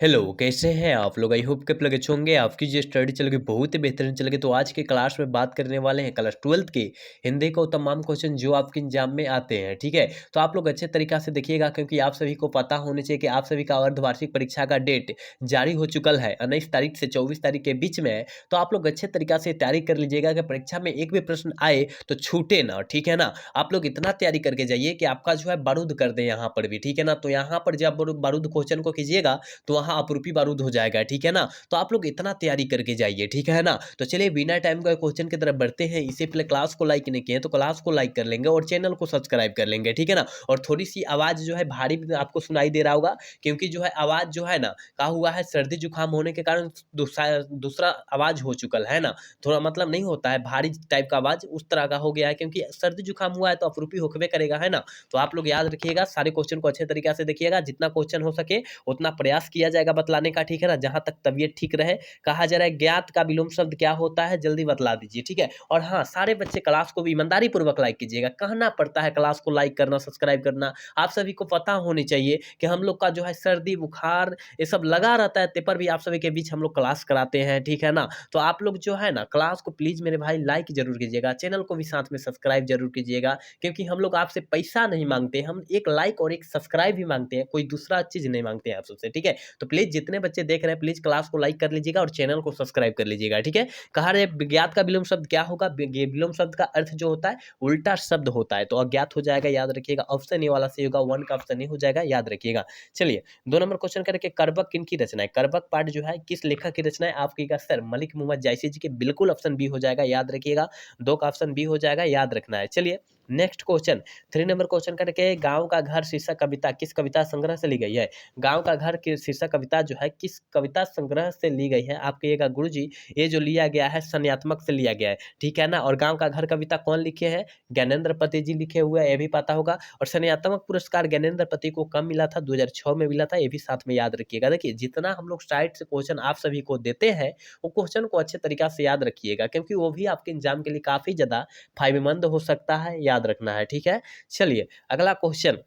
Hello, कैसे हैं आप लोग? आई होप कि आप लोग अच्छे होंगे। आपकी जो स्टडी चल रही बहुत ही बेहतरीन चल रही। तो आज के क्लास में बात करने वाले हैं क्लास 12th के हिंदी को तमाम क्वेश्चन जो आपके एग्जाम में आते हैं, ठीक है? तो आप लोग अच्छे तरीक़ा से देखिएगा क्योंकि आप सभी को पता होना चाहिए कि आप सभी का अर्धवार्षिक परीक्षा का डेट जारी हो चुका है। 19 तारीख से 24 तारीख के बीच में है। तो आप लोग अच्छे तरीक़ा से तैयारी कर लीजिएगा कि परीक्षा में एक भी प्रश्न आए तो छूटे ना, ठीक है ना? आप लोग इतना तैयारी करके जाइए कि आपका जो है बारूद कर दें यहाँ पर भी, ठीक है ना? तो यहाँ पर जब बारूद क्वेश्चन को कीजिएगा तो वहाँ अपरूपी बारूद हो जाएगा, ठीक है ना? तो आप लोग इतना तैयारी करके जाइए, ठीक है ना? तो चलिए बिना टाइम का क्वेश्चन की तरफ बढ़ते हैं। इससे पहले क्लास को लाइक नहीं किए हैं तो क्लास को लाइक कर लेंगे और चैनल को सब्सक्राइब कर लेंगे, ठीक है ना? और थोड़ी-सी आवाज़ जो है भारी भी आपको सुनाई दे रहा होगा क्योंकि जो है आवाज़ जो है ना, क्या हुआ है सर्दी जुकाम होने के कारण दूसरा आवाज़ हो चुकल है ना? थोड़ा मतलब नहीं होता है भारी टाइप का आवाज़ उस तरह का हो गया है क्योंकि सर्दी जुकाम हुआ है तो अपरूपी होकबे करेगा, है ना? तो आप लोग याद रखिएगा सारे क्वेश्चन को अच्छे तरीक़ा से देखिएगा, जितना क्वेश्चन हो सके उतना प्रयास किया जाएगा बतलाने का, ठीक है ना? जहाँ तक तबीयत ठीक रहे। कहा जा रहा है ज्ञात का विलोम शब्द क्या होता है? जल्दी बतला दीजिए, ठीक है? और हाँ, सारे बच्चे क्लास को भी ईमानदारी पूर्वक लाइक कीजिएगा। कहना पड़ता है क्लास को लाइक करना, सब्सक्राइब करना। आप सभी को पता होनी चाहिए कि हम लोग का जो है सर्दी, बुखार ये सब लगा रहता है, तेपर भी आप सभी के बीच हम लोग क्लास कराते हैं, ठीक है ना? तो आप लोग जो है ना क्लास को प्लीज़ मेरे भाई लाइक ज़रूर कीजिएगा, चैनल को भी साथ में सब्सक्राइब ज़रूर कीजिएगा क्योंकि हम लोग आपसे पैसा नहीं माँगते, हम एक लाइक और एक सब्सक्राइब ही माँगते हैं, कोई दूसरा चीज़ नहीं माँगते हैं आप सबसे, ठीक है? तो प्लीज़ जितने बच्चे देख रहे हैं प्लीज़ क्लास को लाइक कर लीजिएगा और चैनल को सब्सक्राइब कर लीजिएगा, ठीक है? कहा रहे विज्ञात का विलोम शब्द क्या होगा? विलोम शब्द का अर्थ जो होता है उल्टा शब्द होता है, तो अज्ञात हो जाएगा, याद रखिएगा। ऑप्शन ए वाला सही होगा, 1 का ऑप्शन ए हो जाएगा, याद रखिएगा। चलिए 2 नंबर क्वेश्चन करेंगे करबक किनकी रचना है? करबक पाठ जो है किस लेखक की रचना है? आप कहिएगा सर मलिक मोहम्मद जायसी जी की, बिल्कुल ऑप्शन बी हो जाएगा, याद रखिएगा। 2 का ऑप्शन बी हो जाएगा, याद रखना है। चलिए नेक्स्ट क्वेश्चन 3 नंबर क्वेश्चन करके गाँव का घर शीर्षक कविता किस कविता संग्रह से ली गई है? गाँव का घर की शीर्षक कविता जो है किस कविता संग्रह से ली गई है? आप कहिएगा गुरुजी ये जो लिया गया है संन्यात्मक से लिया गया है, ठीक है ना? और गाँव का घर कविता कौन लिखे हैं? ज्ञानेंद्र पति जी लिखे हुए हैं, ये भी पता होगा। और संन्यात्मक पुरस्कार ज्ञानेंद्र पति को कब मिला था? 2006 में मिला था, ये भी साथ में याद रखिएगा। देखिए जितना हम लोग साइड से क्वेश्चन आप सभी को देते हैं, वो क्वेश्चन को अच्छे तरीक़ा से याद रखिएगा क्योंकि वो भी आपके एग्ज़ाम के लिए काफ़ी ज़्यादा फ़ायदेमंद हो सकता है, याद रखना है, ठीक है? चलिए अगला क्वेश्चन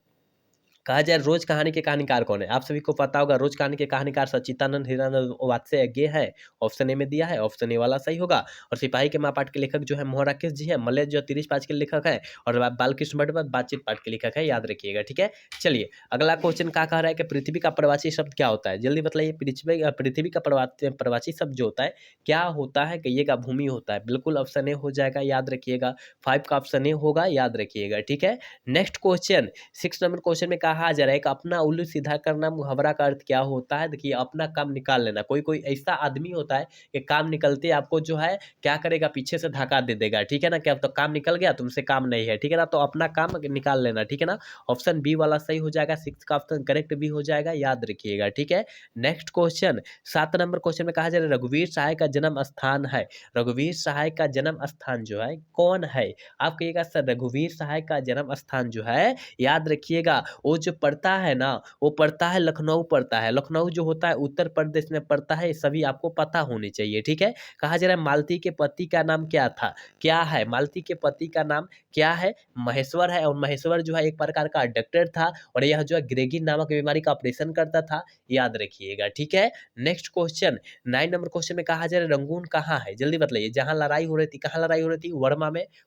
कहा जाए रोज कहानी के कहानीकार कौन है? आप सभी को पता होगा रोज कहानी के कहानीकार सच्चिदानंद हीरानंद वात्स्यज्ञ है। ऑप्शन ए में दिया है, ऑप्शन ए वाला सही होगा। और सिपाही के माँ पाठ के लेखक जो है मोहन राकेश जी हैं। मलय जो 30 पाँच के लेखक हैं और बालकृष्ण भट्ट बातचीत पाठ के लेखक है, याद रखिएगा, ठीक है? चलिए अगला क्वेश्चन क्या कह रहा है कि पृथ्वी का प्रवाची शब्द क्या होता है? जल्दी बताइए पृथ्वी का प्रवाची शब्द जो होता है क्या होता है? कहिएगा भूमि होता है, बिल्कुल ऑप्शन ए हो जाएगा, याद रखिएगा। 5 का ऑप्शन ए होगा, याद रखिएगा, ठीक है? नेक्स्ट क्वेश्चन 6 नंबर क्वेश्चन में कहा जा रहा है कि अपना उल्लू सीधा करना मुहावरा का अर्थ क्या होता है? देखिए अपना काम निकाल लेना। कोई ऐसा आदमी होता है कि काम निकलते आपको जो है क्या करेगा पीछे से धक्का दे देगा, ठीक है ना? कि अब तो काम निकल गया तुमसे काम नहीं है, ठीक है ना? तो अपना काम निकाल लेना, ठीक है ना? ऑप्शन बी वाला सही हो जाएगा, 6 का ऑप्शन करेक्ट भी हो जाएगा, याद रखिएगा, ठीक है? नेक्स्ट क्वेश्चन 7 नंबर क्वेश्चन में कहा जा रहा है रघुवीर सहाय का जन्म स्थान है। रघुवीर सहाय का जन्म स्थान जो है कौन है? आप कहिएगा सर रघुवीर सहाय का जन्म स्थान जो है याद रखिएगा वो जो पड़ता है ना वो पड़ता है लखनऊ पड़ता है। लखनऊ जो होता है उत्तर प्रदेश में पड़ता है, ये सभी आपको पता होनी चाहिए, ठीक है? कहा जा रहा है मालती के पति का नाम क्या था? क्या है? मालती के पति का नाम क्या है? महेश्वर है और महेश्वर जो है एक प्रकार का डॉक्टर था और यह जो है ग्रेगिन नामक बीमारी का ऑपरेशन करता था, याद रखिएगा, ठीक है? नेक्स्ट क्वेश्चन 9 नंबर क्वेश्चन में कहा जा रहा है रंगून कहाँ है? जल्दी बताइए जहाँ लड़ाई हो रही थी, कहाँ लड़ाई हो रही थी?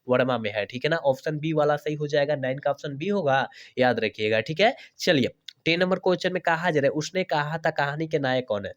वर्मा में है, ठीक है ना? ऑप्शन बी वाला सही हो जाएगा, 9 का ऑप्शन बी होगा, याद रखिएगा, ठीक है? चलिए 10 नंबर क्वेश्चन में कहा जा रहा है उसने कहा था कहानी के नायक कौन है?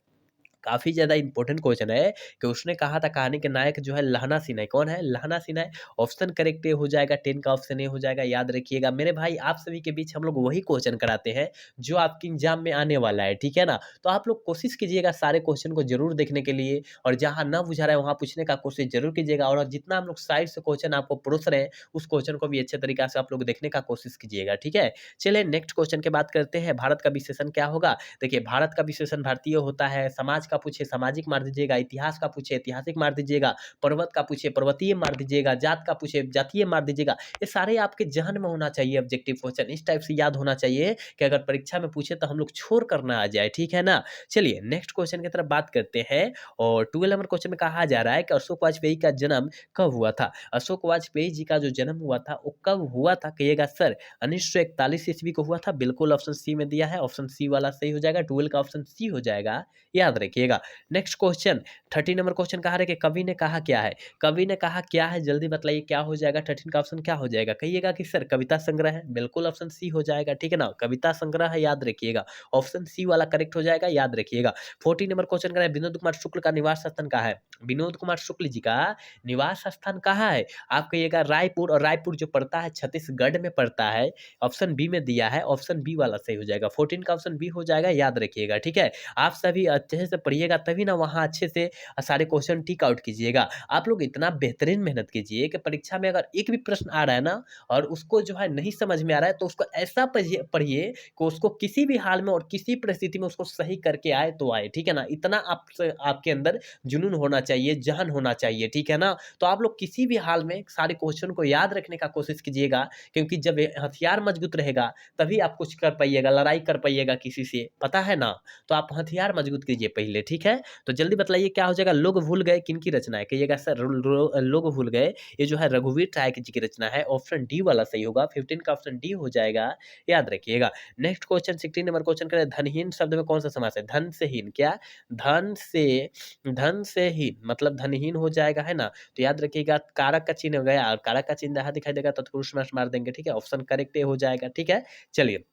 काफ़ी ज़्यादा इंपॉर्टेंट क्वेश्चन है कि उसने कहा था कहानी के नायक जो है लहना सिन्हा है। कौन है? लहना सिन्हा है। ऑप्शन करेक्ट ए हो जाएगा, 10 का ऑप्शन ए हो जाएगा, याद रखिएगा। मेरे भाई आप सभी के बीच हम लोग वही क्वेश्चन कराते हैं जो आपके एग्जाम में आने वाला है, ठीक है ना? तो आप लोग कोशिश कीजिएगा सारे क्वेश्चन को ज़रूर देखने के लिए और जहाँ ना बुझा रहा है वहाँ पूछने का कोशिश ज़रूर कीजिएगा और जितना हम लोग साइड से क्वेश्चन आपको परोस रहे हैं उस क्वेश्चन को भी अच्छे तरीके से आप लोग देखने का कोशिश कीजिएगा, ठीक है? चलिए नेक्स्ट क्वेश्चन की बात करते हैं। भारत का विशेषण क्या होगा? देखिए भारत का विशेषण भारतीय होता है, समाज समाज का पूछे सामाजिक मार दीजिएगा, इतिहास का पूछे ऐतिहासिक मार दीजिएगा, पर्वत का पूछे पर्वतीय मार दीजिएगा, जात का पूछे जातीय मार दीजिएगा। ये सारे आपके ज़हन में होना चाहिए ऑब्जेक्टिव क्वेश्चन, इस टाइप से याद होना चाहिए कि अगर परीक्षा में पूछे तो हम लोग छोड़ कर ना आ जाए, ठीक है ना? चलिए नेक्स्ट क्वेश्चन की तरफ बात करते हैं और 12 नंबर क्वेश्चन में कहा जा रहा है कि अशोक वाजपेयी का जन्म कब हुआ था? अशोक वाजपेयी जी का जो जन्म हुआ था वो कब हुआ था कहिएगा सर? 1941 ईस्वी को हुआ था, बिल्कुल ऑप्शन सी में दिया है, ऑप्शन सी वाला सही हो जाएगा, 12 का ऑप्शन सी हो जाएगा, याद रखिएगा। नेक्स्ट क्वेश्चन 13 नंबर क्वेश्चन कहा है कि कवि ने कहा क्या है? कवि ने कहा क्या है जल्दी बताइए क्या हो जाएगा? 13 का ऑप्शन क्या हो जाएगा? कहिएगा कि सर कविता संग्रह है, बिल्कुल ऑप्शन सी हो जाएगा, ठीक है ना? कविता संग्रह है, याद रखिएगा, ऑप्शन सी वाला करेक्ट हो जाएगा, याद रखिएगा। 14 नंबर क्वेश्चन कह रहा है विनोद कुमार शुक्ल का निवास स्थान कहाँ है? विनोद कुमार शुक्ल जी का निवास स्थान कहाँ है? आप कहिएगा रायपुर, और रायपुर जो पड़ता है छत्तीसगढ़ में पड़ता है, ऑप्शन बी में दिया है, ऑप्शन बी वाला सही हो जाएगा। 14 का ऑप्शन बी हो जाएगा, याद रखिएगा, ठीक है? आप सभी अच्छे से पढ़िएगा तभी ना वहाँ अच्छे से सारे क्वेश्चन टिक आउट कीजिएगा। आप लोग इतना बेहतरीन मेहनत कीजिए कि परीक्षा में अगर एक भी प्रश्न आ रहा है ना और उसको जो है नहीं समझ में आ रहा है तो उसको ऐसा पढ़िए कि उसको किसी भी हाल में और किसी परिस्थिति में उसको सही करके आए तो आए, ठीक है ना? इतना आपके अंदर जुनून होना चाहिए, जहन होना चाहिए, ठीक है ना? तो आप लोग किसी भी हाल में सारे क्वेश्चन को याद रखने का कोशिश कीजिएगा, क्योंकि जब ये हथियार मजबूत रहेगा तभी आप कुछ कर पाइएगा, लड़ाई कर पाइएगा किसी से, पता है ना? तो आप हथियार मजबूत कीजिए पहले, ठीक है? तो जल्दी बतलाइए क्या हो जाएगा? लोग भूल गए किनकी रचना है? कहिएगा सर लोग भूल गए, ये जो है रघुवीर ट्रायक जी की रचना है, ऑप्शन डी वाला सही होगा, 15 का ऑप्शन डी हो जाएगा, याद रखिएगा। नेक्स्ट क्वेश्चन 16 नंबर क्वेश्चन करें, धनहीन शब्द में कौन सा समास है? धन से हीन, क्या? धन से हीन मतलब धनहीन हो जाएगा, है ना? तो याद रखिएगा कारक का चिन्ह हो गया, और कारक का चिन्ह यहाँ दिखाई देगा तत्पुरुष समास मार देंगे, ठीक है? ऑप्शन करेक्ट हो जाएगा, ठीक है? चलिए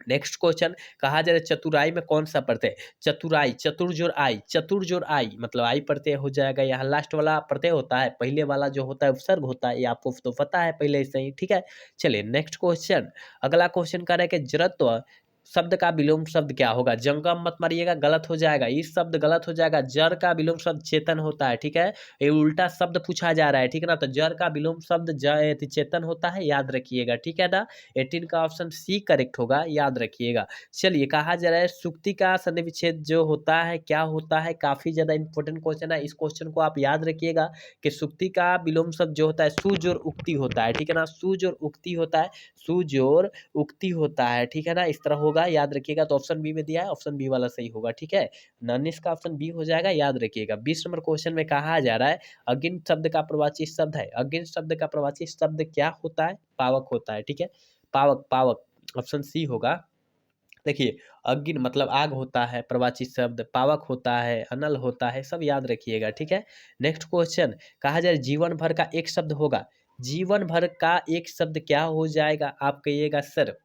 नेक्स्ट क्वेश्चन कहा जा रहा है चतुराई में कौन सा प्रत्यय? चतुराई, चतुर जोर आई मतलब आई प्रत्यय हो जाएगा। यहाँ लास्ट वाला प्रत्यय होता है, पहले वाला जो होता है उपसर्ग होता है, ये आपको तो पता है पहले से ही, ठीक है? चलिए नेक्स्ट क्वेश्चन, अगला क्वेश्चन कह रहा है कि जड़त्व शब्द का विलोम शब्द क्या होगा? जंगम मत मारिएगा, गलत हो जाएगा, इस शब्द गलत हो जाएगा। जड़ का विलोम शब्द चेतन होता है, ठीक है? ये उल्टा शब्द पूछा जा रहा है, ठीक है ना? तो जड़ का विलोम शब्द चेतन होता है, याद रखिएगा, ठीक है ना? 18 का ऑप्शन सी करेक्ट होगा, याद रखिएगा। चलिए कहा जा रहा है सुक्ति का सन्धि विच्छेद जो होता है क्या होता है? काफी ज्यादा इंपॉर्टेंट क्वेश्चन है, इस क्वेश्चन को आप याद रखिएगा कि सुक्ति का विलोम शब्द जो होता है सुजोर उक्ति होता है, ठीक है ना? सुजोर उक्ति होता है, सुजोर उक्ति होता है, ठीक है ना? इस तरह होगा, याद रखिएगा। तो ऑप्शन बी में दिया है, ऑप्शन बी वाला सही होगा, ठीक है? 19 का ऑप्शन बी हो जाएगा, याद रखिएगा। 20 नंबर क्वेश्चन में कहा जा रहा है अगिन शब्द का प्रवाची शब्द है, अगिन शब्द का प्रवाची शब्द क्या होता है? पावक होता है, ठीक है? पावक, पावक ऑप्शन सी होगा। देखिए अग्नि मतलब आग होता है, प्रवाची शब्द पावक होता है, अनल होता है, सब याद रखिएगा, ठीक है? नेक्स्ट क्वेश्चन कहा जाए जीवन भर का एक शब्द होगा, जीवन भर का एक शब्द क्या हो जाएगा? आप कहिएगा सर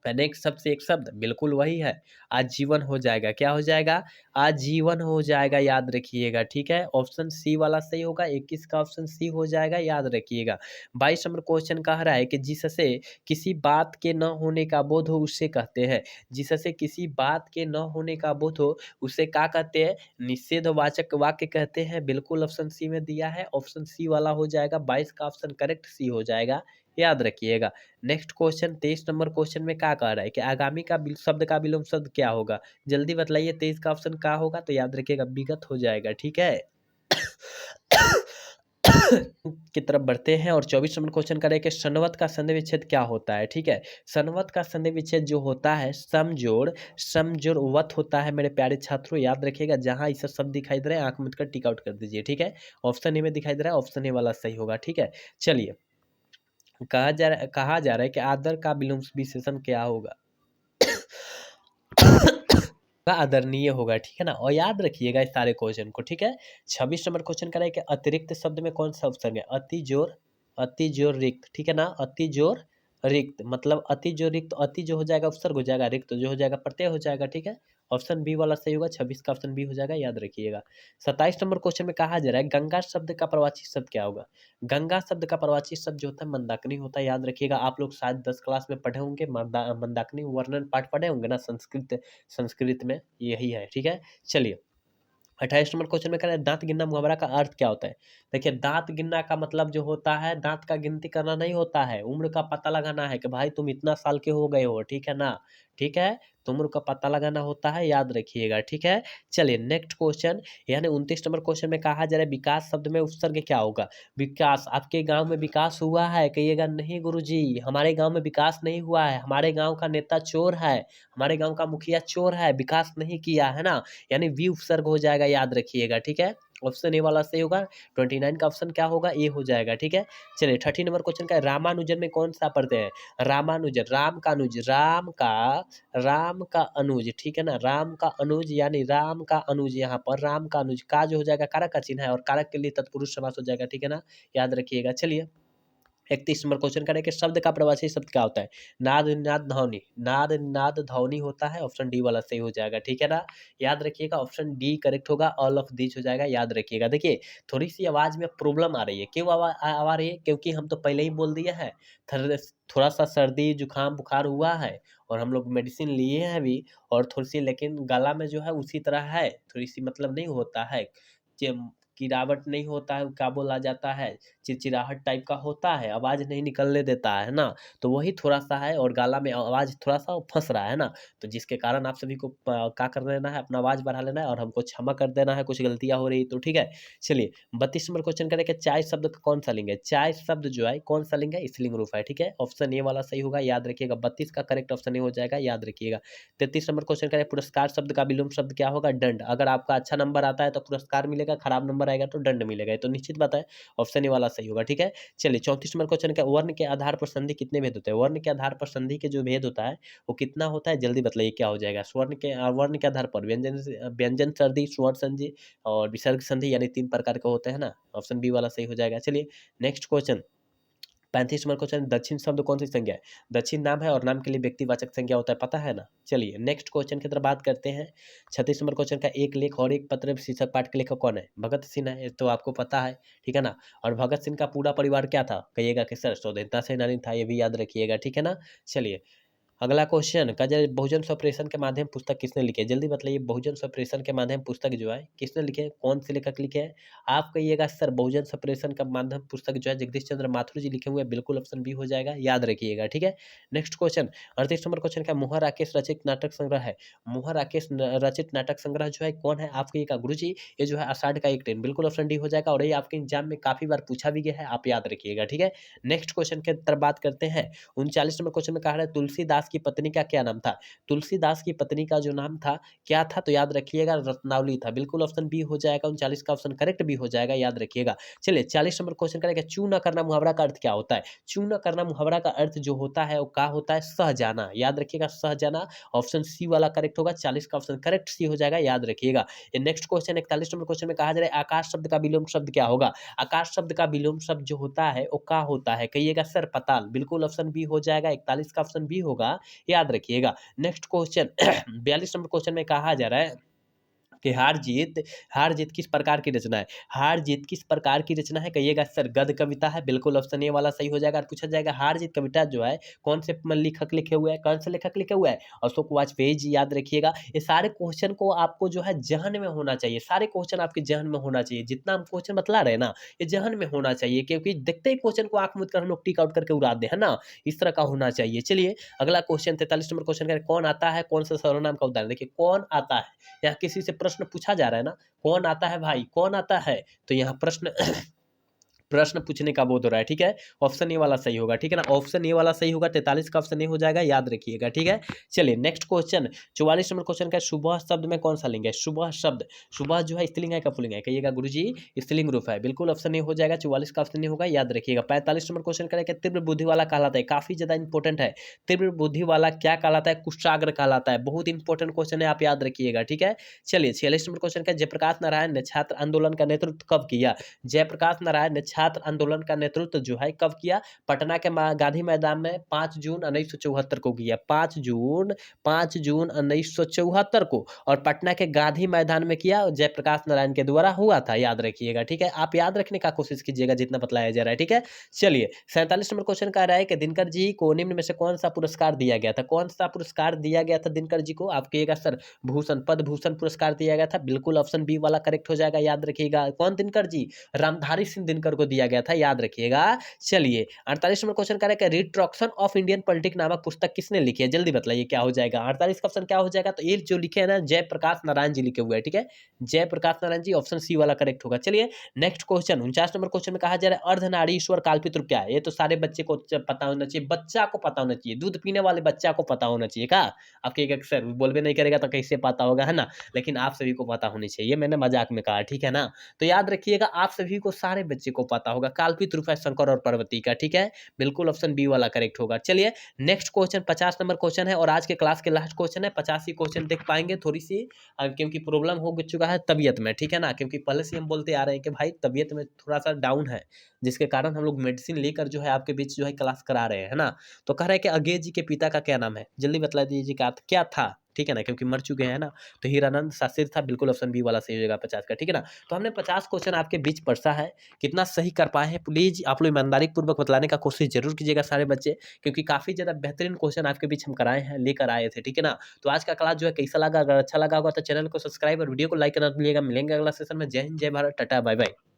अनेक शब्द से एक शब्द, बिल्कुल वही है, आजीवन हो जाएगा, क्या हो जाएगा? आजीवन हो जाएगा, याद रखिएगा, ठीक है? ऑप्शन सी वाला सही होगा, 21 का ऑप्शन सी हो जाएगा, याद रखिएगा। 22 नंबर क्वेश्चन कह रहा है कि जिससे किसी बात के न होने का बोध हो उसे कहते हैं, जिससे किसी बात के न होने का बोध हो उसे क्या कहते हैं? निषेधवाचक वाक्य कहते हैं, बिल्कुल ऑप्शन सी में दिया है, ऑप्शन सी वाला हो जाएगा। 22 का ऑप्शन करेक्ट सी हो जाएगा, याद रखिएगा। नेक्स्ट क्वेश्चन 23 नंबर क्वेश्चन में क्या कह रहा है कि आगामी का शब्द का विलोम शब्द क्या होगा? जल्दी बतलाइए 23 का ऑप्शन क्या होगा? तो याद रखिएगा विगत हो जाएगा, ठीक है? की तरफ बढ़ते हैं और 24 नंबर क्वेश्चन करें कि सन्वत का संधि विच्छेद क्या होता है? ठीक है, सन्वत का संधि विच्छेद जो होता है समजोड़ वत होता है मेरे प्यारे छात्रों, याद रखिएगा। जहां इसे शब्द दिखाई दे रहा है आंख मूंद कर टिक आउट कर दीजिए, ठीक है? ऑप्शन ए में दिखाई दे रहा है, ऑप्शन ए वाला सही होगा, ठीक है? चलिए कहा जा रहा है कि आदर का विलोम विशेषण क्या होगा? का आदरणीय होगा, ठीक है ना? और याद रखिएगा इस सारे क्वेश्चन को, ठीक है? 26 नंबर क्वेश्चन करें कि अतिरिक्त शब्द में कौन सा उपसर्ग है? अति जोर रिक्त, ठीक है ना? अति जोर रिक्त मतलब अति जो रिक्त, अति जो हो जाएगा उपसर्ग हो जाएगा, रिक्त जो हो जाएगा प्रत्यय हो जाएगा, ठीक है? ऑप्शन बी वाला सही होगा, 26 का ऑप्शन बी हो जाएगा, याद रखिएगा। 27 नंबर क्वेश्चन में कहा जा रहा है गंगा शब्द का प्रवाची शब्द क्या होगा? गंगा शब्द का प्रवाची शब्द जो होता है मंदाकिनी होता है, याद रखिएगा। आप लोग शायद 10 क्लास में पढ़े होंगे, मंदाकिनी वर्णन पाठ पढ़े होंगे ना संस्कृत में, यही है, ठीक है? चलिए 28 नंबर क्वेश्चन में कह रहे हैं दांत गिनना मुहावरा का अर्थ क्या होता है? देखिए दांत गिनना का मतलब जो होता है दांत का गिनती करना नहीं होता है, उम्र का पता लगाना है कि भाई तुम इतना साल के हो गए हो, ठीक है ना? ठीक है, तो उम्र का पता लगाना होता है, याद रखिएगा, ठीक है। चलिए नेक्स्ट क्वेश्चन, यानी 29 नंबर क्वेश्चन में कहा जा रहा है विकास शब्द में उपसर्ग क्या होगा? विकास, आपके गाँव में विकास हुआ है? कहिएगा नहीं गुरुजी, हमारे गाँव में विकास नहीं हुआ है, हमारे गाँव का नेता चोर है, हमारे गाँव का मुखिया चोर है, विकास नहीं किया, है ना? यानी वी उपसर्ग हो जाएगा, याद रखिएगा, ठीक है। ऑप्शन ए वाला सही होगा, 29 का ऑप्शन क्या होगा? ए हो जाएगा, ठीक है। चलिए 30 नंबर क्वेश्चन का है, रामानुजन में कौन सा पढ़ते हैं? रामानुजन, राम का अनुज, राम का अनुज, ठीक है ना, राम का अनुज यानी राम का अनुज, यहाँ पर राम का अनुज, का जो हो जाएगा कारक का चिन्ह है और कारक के लिए तत्पुरुष समास हो जाएगा, ठीक है ना, याद रखिएगा। चलिए 31 नंबर क्वेश्चन करें कि शब्द का प्रवाची शब्द क्या होता है? नाद निनाद ध्वनि, नाद निनाद ध्वनि होता है, ऑप्शन डी वाला सही हो जाएगा, ठीक है ना, याद रखिएगा, ऑप्शन डी करेक्ट होगा, ऑल ऑफ दीज हो जाएगा, याद रखिएगा। देखिए थोड़ी सी आवाज में प्रॉब्लम आ रही है, क्यों आ रही है? क्योंकि हम तो पहले ही बोल दिए हैं, थोड़ा सा सर्दी जुकाम बुखार हुआ है और हम लोग मेडिसिन लिए हैं अभी, और थोड़ी सी लेकिन गला में जो है उसी तरह है, थोड़ी सी मतलब नहीं होता है, गिरावट नहीं होता है, क्या बोला जाता है, चिड़चिड़ाहट टाइप का होता है, आवाज़ नहीं निकलने देता है ना, तो वही थोड़ा-सा है और गला में आवाज़ थोड़ा-सा फँस रहा है ना, तो जिसके कारण आप सभी को क्या कर लेना है, अपना आवाज़ बढ़ा लेना है और हमको क्षमा कर देना है, कुछ गलतियाँ हो रही तो, ठीक है। चलिए 32 नंबर क्वेश्चन करें कि चाय शब्द का कौन-सा लिंग है? चाय शब्द जो है कौन-सा लिंग है? स्त्रीलिंग रूप है, ठीक है। ऑप्शन ए वाला सही होगा, याद रखिएगा, 32 का करेक्ट ऑप्शन ए हो जाएगा, याद रखिएगा। 33 नंबर क्वेश्चन करें पुरस्कार शब्द का विलोम शब्द क्या होगा? दंड। अगर आपका अच्छा नंबर आता है तो पुरस्कार मिलेगा, खराब नंबर आएगा तो दंड मिलेगा, ये तो निश्चित बात है, ऑप्शन ए वाला सही होगा, ठीक है। चलिए 34 नंबर क्वेश्चन का वर्ण के आधार पर संधि कितने भेद होते हैं? वर्ण के आधार पर संधि के जो भेद होता है वो कितना होता है? जल्दी बताइए क्या हो जाएगा? स्वर्ण के वर्ण के आधार पर व्यंजन संधि, स्वर संधि और विसर्ग संधि, यानी 3 प्रकार के होते हैं ना, ऑप्शन बी वाला सही हो जाएगा। चलिए नेक्स्ट क्वेश्चन 35 नंबर क्वेश्चन, दक्षिण शब्द कौन सी संज्ञा है? दक्षिण नाम है और नाम के लिए व्यक्तिवाचक संज्ञा होता है, पता है ना? चलिए नेक्स्ट क्वेश्चन की तरफ बात करते हैं। 36 नंबर क्वेश्चन का एक लेख और एक पत्र शीर्षक पाठ के लेखक कौन है? भगत सिंह है, ये तो आपको पता है, ठीक है ना। और भगत सिंह का पूरा परिवार क्या था? कहिएगा कि सर स्वतंत्रता सेनानी था, ये भी याद रखिएगा, ठीक है ना। चलिए अगला क्वेश्चन कजर बहुजन स्वप्रेषण के माध्यम पुस्तक किसने लिखी है? जल्दी बताइए, बहुजन स्वप्रेषण के माध्यम पुस्तक जो है किसने लिखे है? कौन से लेखक लिखे हैं? आप कहिएगा सर बहुजन स्वप्रेषण का माध्यम पुस्तक जो है जगदीश चंद्र माथुर जी लिखे हुए हैं, बिल्कुल ऑप्शन बी हो जाएगा, याद रखिएगा, ठीक है। नेक्स्ट क्वेश्चन 38 नंबर क्वेश्चन का मोहन राकेश रचित नाटक संग्रह है, मोहन राकेश रचित नाटक संग्रह जो है कौन है? आप कहिएगा गुरु जी ये जो है आषाढ़ का एक दिन, बिल्कुल ऑप्शन डी हो जाएगा और ये आपके एग्जाम में काफी बार पूछा भी गया है, आप याद रखिएगा, ठीक है। नेक्स्ट क्वेश्चन की तरफ बात करते हैं। 39 नंबर क्वेश्चन में कहा है तुलसीदास की पत्नी का क्या नाम था? तुलसीदास की पत्नी का जो नाम था क्या था? तो याद रखिएगा रत्नावली था, बिल्कुल ऑप्शन बी हो जाएगा, 39 का ऑप्शन करेक्ट भी हो जाएगा, याद रखिएगा। चलिए 40 नंबर क्वेश्चन करेंगे, चू न करना मुहावरा का अर्थ क्या होता है? चू न करना मुहावरा का अर्थ जो होता है वो क्या होता है? सह जाना, याद रखिएगा, सह जाना, ऑप्शन सी वाला करेक्ट होगा, 40 का ऑप्शन करेक्ट सी हो जाएगा, याद रखिएगा। ये नेक्स्ट क्वेश्चन 41 नंबर क्वेश्चन में कहा जा रहा है आकाश शब्द का विलोम शब्द क्या होगा? आकाश शब्द का विलोम शब्द जो होता है वो क्या होता है? कहिएगा सर पाताल, बिल्कुल ऑप्शन बी हो जाएगा, 41 का ऑप्शन बी होगा, याद रखिएगा। नेक्स्ट क्वेश्चन 42 नंबर क्वेश्चन में कहा जा रहा है कि हार जीत किस प्रकार की रचना है? हार जीत किस प्रकार की रचना है? कहिएगा सर गद्य कविता है, बिल्कुल ऑप्शन ए वाला सही हो जाएगा। और पूछा जाएगा हार जीत कविता जो है कौन से लेखक लिखे हुए हैं? कौन से लेखक लिखे हुए हैं? अशोक वाजपेयी जी, याद रखिएगा। ये सारे क्वेश्चन को आपको जो है जहन में होना चाहिए, सारे क्वेश्चन आपके जहन में होना चाहिए, जितना हम क्वेश्चन बतला रहे हैं ना ये जहन में होना चाहिए, क्योंकि देखते ही क्वेश्चन को आंख मूंद कर हम लोग टिक आउट करके उड़ा दे, है ना, इस तरह का होना चाहिए। चलिए अगला क्वेश्चन 43 नंबर क्वेश्चन कौन आता है कौन सा सर्वनाम का उदाहरण? देखिए कौन आता है, यहाँ किसी से प्रश्न पूछा जा रहा है ना, कौन आता है भाई, कौन आता है, तो यहाँ प्रश्न प्रश्न पूछने का बोध हो रहा है, ठीक है। ऑप्शन ए वाला सही होगा, ठीक है ना, ऑप्शन ए वाला सही होगा, 43 का ऑप्शन ए हो जाएगा, याद रखिएगा, ठीक है। चलिए नेक्स्ट क्वेश्चन 44 नंबर क्वेश्चन का सुबह शब्द में कौन सा लिंग है? शुभ शब्द, सुबह जो है स्त्रीलिंग है का पुल्लिंग है? कहिएगा गुरुजी स्त्रीलिंग रूप है, बिल्कुल ऑप्शन ए हो जाएगा, 44 का ऑप्शन ए होगा, याद रखिएगा। 45 नंबर क्वेश्चन करें तीव्र बुद्धि वाला कहलाता है, काफी ज्यादा इंपॉर्टेंट है, तीव्र बुद्धि वाला क्या कहलाता है? कुशाग्र कहलाता है, बहुत इंपॉर्टेंट क्वेश्चन है, आप याद रखिएगा, ठीक है। चलिए 46 नंबर क्वेश्चन का जयप्रकाश नारायण ने छात्र आंदोलन का नेतृत्व कब किया? जयप्रकाश नारायण ने छात्र आंदोलन का नेतृत्व जो है कब किया? पटना के गांधी मैदान में 5 जून 1974 को किया, 5 जून 1974 को, और पटना के गांधी मैदान में किया, जयप्रकाश नारायण के द्वारा हुआ था, याद रखिएगा, ठीक है। आप याद रखने का कोशिश कीजिएगा जितना बतलाया जा रहा है, ठीक है। चलिए 47 नंबर क्वेश्चन का रहा है कि दिनकर जी को निम्न में से कौन सा पुरस्कार दिया गया था? कौन सा पुरस्कार दिया गया था दिनकर जी को? आप कहिएगा सर भूषण, पद्म भूषण पुरस्कार दिया गया था, बिल्कुल ऑप्शन बी वाला करेक्ट हो जाएगा, याद रखिएगा। कौन दिनकर जी? रामधारी सिंह दिनकर को दिया गया था, याद रखिएगा। चलिए 48 नंबर क्वेश्चन कह रहा है कि रिट्रॉक्शन ऑफ इंडियन पॉलिटिक नामक पुस्तक किसने लिखी है? जल्दी बताइए क्या हो जाएगा। 48 का ऑप्शन क्या हो जाएगा? तो ये जो लिखे हैं ना, जयप्रकाश नारायण जी लिखे हुए हैं, ठीक है। जयप्रकाश नारायण जी, ऑप्शन सी वाला करेक्ट होगा। चलिए नेक्स्ट क्वेश्चन 49 नंबर क्वेश्चन में कहा जा रहा है अर्धनारीश्वर काल्पित रूप क्या है? ये तो सारे बच्चे को पता होना चाहिए, बच्चा को पता होना चाहिए, दूध पीने वाले बच्चा को पता होना चाहिए। का आपके एक अक्सर बोलबे नहीं करेगा तो कैसे पता होगा, है ना। लेकिन आप सभी को पता होनी चाहिए, मैंने मजाक में कहा, ठीक है ना। तो याद रखिएगा आप सभी को, सारे बच्चे को पता होगा, काल्पित रूप है शंकर और पार्वती का, ठीक है। बिल्कुल ऑप्शन बी वाला करेक्ट होगा। चलिए नेक्स्ट क्वेश्चन 50 नंबर क्वेश्चन है और आज के क्लास के लास्ट क्वेश्चन है। 50 ही क्वेश्चन देख पाएंगे, थोड़ी सी क्योंकि प्रॉब्लम हो चुका है तबीयत में, ठीक है ना। क्योंकि पहले से हम बोलते आ रहे हैं कि भाई तबीयत में थोड़ा सा डाउन है, जिसके कारण हम लोग मेडिसिन लेकर जो है आपके बीच जो है क्लास करा रहे हैं, है ना। तो कह रहा है कि अंग्रेज जी के पिता का क्या नाम है? जल्दी बतला दीजिए क्या था, ठीक है ना, क्योंकि मर चुके हैं ना। तो हीरानंद शास्त्री था, बिल्कुल ऑप्शन बी वाला सही होगा 50 का, ठीक है ना। तो हमने 50 क्वेश्चन आपके बीच पढ़ा है, कितना सही कर पाए हैं प्लीज आप लोग ईमानदारी पूर्वक बतलाने का कोशिश जरूर कीजिएगा सारे बच्चे, क्योंकि काफी ज्यादा बेहतरीन क्वेश्चन आपके बीच हम कराए हैं, लेकर आए थे, ठीक है ना। तो आज का क्लास जो है कैसा लगा? अगर अच्छा लगा होगा तो चैनल को सब्सक्राइब और वीडियो को लाइक करना भूलिएगा। मिलेंगे अगला सेशन में। जय हिंद, जय भारत, टाटा, बाय बाय।